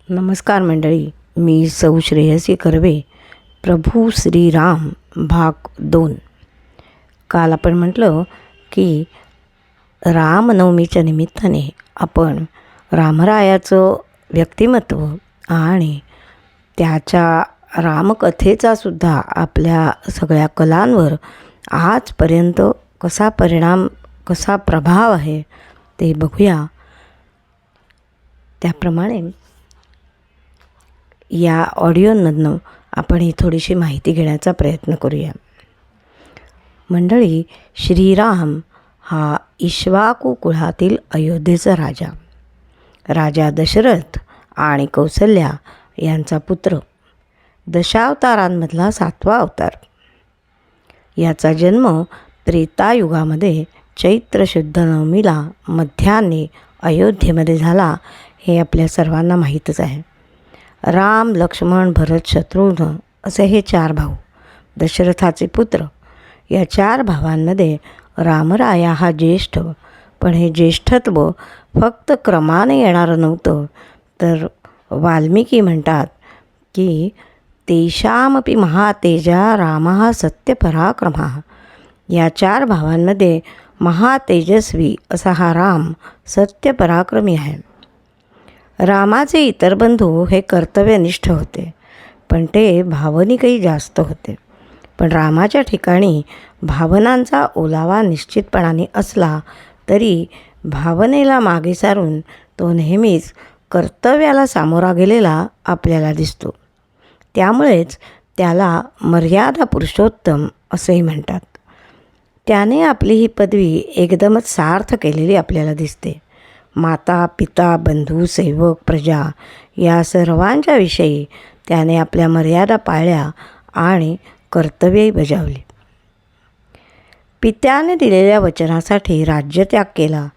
नमस्कार मंडळी, मी सौ श्रेयसी कर्वे. प्रभू श्रीराम भाग 2. काल आपण म्हटलं की रामनवमीच्या निमित्ताने आपण रामरायाचं व्यक्तिमत्व आणि त्याच्या रामकथेचा सुद्धा आपल्या सगळ्या कलांवर आजपर्यंत कसा परिणाम, कसा प्रभाव आहे ते बघूया. त्याप्रमाणे या ऑडिओमधनं आपण ही थोडीशी माहिती घेण्याचा प्रयत्न करूया. मंडळी, श्रीराम हा इक्ष्वाकू कुळातील अयोध्येचा राजा दशरथ आणि कौसल्या यांचा पुत्र, दशावतारांमधला 7वा अवतार. याचा जन्म त्रेतायुगामध्ये चैत्र शुद्ध नवमीला मध्यान्हे अयोध्येमध्ये झाला, हे आपल्या सर्वांना माहीतच आहे. राम, लक्ष्मण, भरत, शत्रुघ्न असे हे 4 भाऊ, दशरथाचे पुत्र. या 4 भावांमध्ये रामराया हा ज्येष्ठ. पण हे ज्येष्ठत्व फक्त क्रमाने येणारं नव्हतं, तर वाल्मिकी म्हणतात की तेषामपि महातेजा रामः सत्यपराक्रमः. या 4 भावांमध्ये महातेजस्वी असा हा राम सत्यपराक्रमी आहे. रामाचे इतर बंधू हे कर्तव्यनिष्ठ होते, पण ते भावनिकही जास्त होते. पण रामाच्या ठिकाणी भावनांचा ओलावा निश्चितपणाने असला तरी भावनेला मागे सारून तो नेहमीच कर्तव्याला सामोरा गेलेला आपल्याला दिसतो. त्यामुळेच त्याला मर्यादा पुरुषोत्तम असेही म्हणतात. त्याने आपली ही पदवी एकदमच सार्थ केलेली आपल्याला दिसते. माता, पिता, बंधू, सेवक, प्रजा या सर्वांच्या विषयी त्याने आपल्या मर्यादा पाळल्या आणि कर्तव्यही बजावली. पित्याने दिलेल्या वचनासाठी राज्यत्याग केला.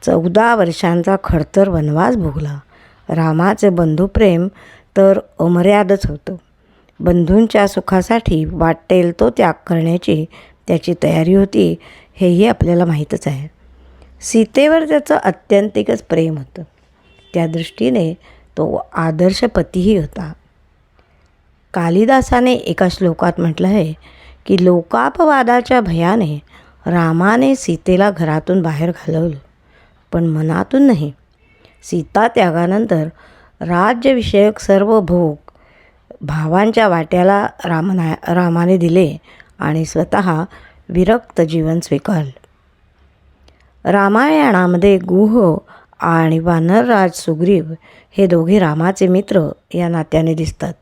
14 वर्षांचा खडतर वनवास भोगला. रामाचे बंधुप्रेम तर अमर्यादच होतं. बंधूंच्या सुखासाठी वाटेल तो त्याग करण्याची त्याची तयारी होती, हेही आपल्याला माहीतच आहे. सीतेवर त्याचं आत्यंतिकच प्रेम होतं. त्या दृष्टीने तो आदर्श पतीही होता. कालिदासाने एका श्लोकात म्हटलं आहे की लोकापवादाच्या भयाने रामाने सीतेला घरातून बाहेर घालवलं, पण मनातून नाही. सीता त्यागानंतर राज्यविषयक सर्व भोग भावांच्या वाट्याला रामाने दिले आणि स्वतः विरक्त जीवन स्वीकारलं. रामायणामध्ये गुह आणि वानरराज सुग्रीव हे दोघे रामाचे मित्र या नात्याने दिसतात.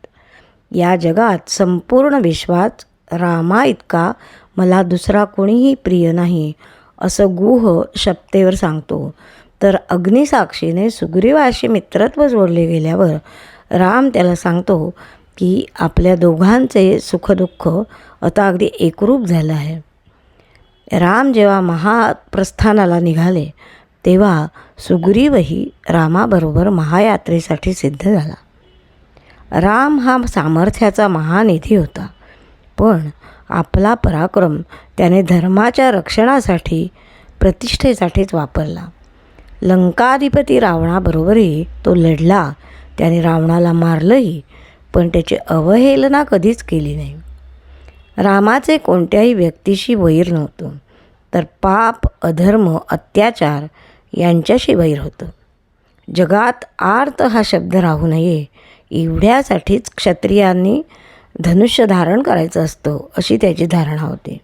या जगात संपूर्ण विश्वात रामा इतका मला दुसरा कोणीही प्रिय नाही असं गुह शपथेवर सांगतो. तर अग्निसाक्षीने सुग्रीवाशी मित्रत्व जोडले गेल्यावर राम त्याला सांगतो की आपल्या दोघांचे सुखदुःख आता अगदी एकरूप झालं आहे. राम जेव्हा महाप्रस्थानाला निघाले तेव्हा सुग्रीवही रामाबरोबर महायात्रेसाठी सिद्ध झाला. राम हा सामर्थ्याचा महानिधी होता, पण आपला पराक्रम त्याने धर्माच्या रक्षणासाठी, प्रतिष्ठेसाठीच वापरला. लंकाधिपती रावणाबरोबरही तो लढला. त्याने रावणाला मारलंही, पण त्याची अवहेलना कधीच केली नाही. रामाचे कोणत्याही व्यक्तीशी वैर नव्हतं, तर पाप, अधर्म, अत्याचार यांच्याशी वैर होतं. जगात आर्त हा शब्द राहू नये एवढ्यासाठीच क्षत्रियांनी धनुष्य धारण करायचं असतं, अशी त्याची धारणा होती.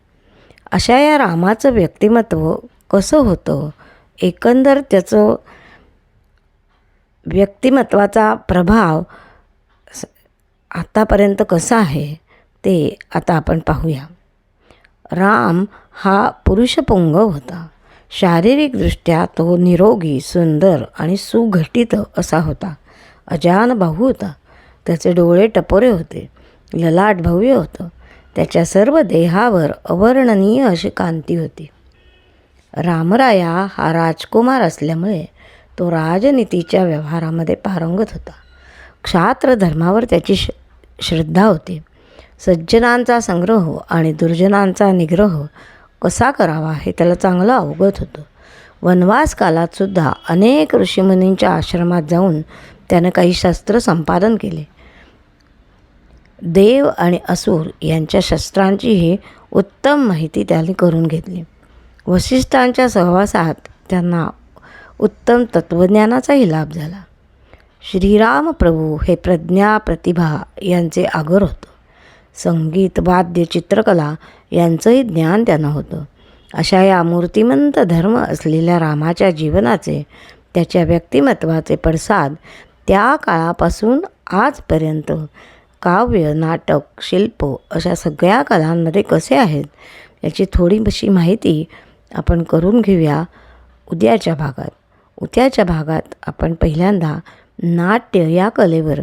अशा या रामाचं व्यक्तिमत्व कसं होतं, एकंदर त्याचं व्यक्तिमत्वाचा प्रभाव आतापर्यंत कसा आहे ते आता आपण पाहूया. राम हा पुरुषपुंगव होता. शारीरिकदृष्ट्या तो निरोगी, सुंदर आणि सुघटित असा होता. अजानबाहू होता. त्याचे डोळे टपोरे होते. ललाट भव्य होतं. त्याच्या सर्व देहावर अवर्णनीय अशी कांती होती. रामराया हा राजकुमार असल्यामुळे तो राजनीतीच्या व्यवहारामध्ये पारंगत होता. क्षात्र धर्मावर त्याची श्रद्धा होती. सज्जनांचा संग्रह आणि दुर्जनांचा निग्रह कसा करावा हे त्याला चांगलं अवगत होतं. वनवास काळातसुद्धा अनेक ऋषीमुनींच्या आश्रमात जाऊन त्यानं काही शस्त्र संपादन केले. देव आणि असुर यांच्या शस्त्रांचीही उत्तम माहिती त्यांनी करून घेतली. वसिष्ठांच्या सहवासात त्यांना उत्तम तत्त्वज्ञानाचाही लाभ झाला. श्रीराम प्रभू हे प्रज्ञा प्रतिभा यांचे आगर होतं. संगीत, वाद्य, चित्रकला यांचंही ज्ञान त्यांना होतं. अशा या मूर्तिमंत धर्म असलेल्या रामाच्या जीवनाचे, त्याच्या व्यक्तिमत्वाचे पडसाद त्या काळापासून आजपर्यंत काव्य, नाटक, शिल्प अशा सगळ्या कलांमध्ये कसे आहेत याची थोडीशी माहिती आपण करून घेऊया उद्याच्या भागात. उद्याच्या भागात आपण पहिल्यांदा नाट्य या कलेवर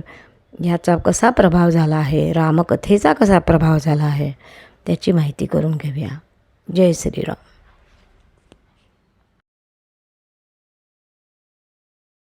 याचा कसा प्रभाव झाला आहे, रामकथेचा कसा प्रभाव झाला आहे त्याची माहिती करून घेऊया. जय श्रीराम.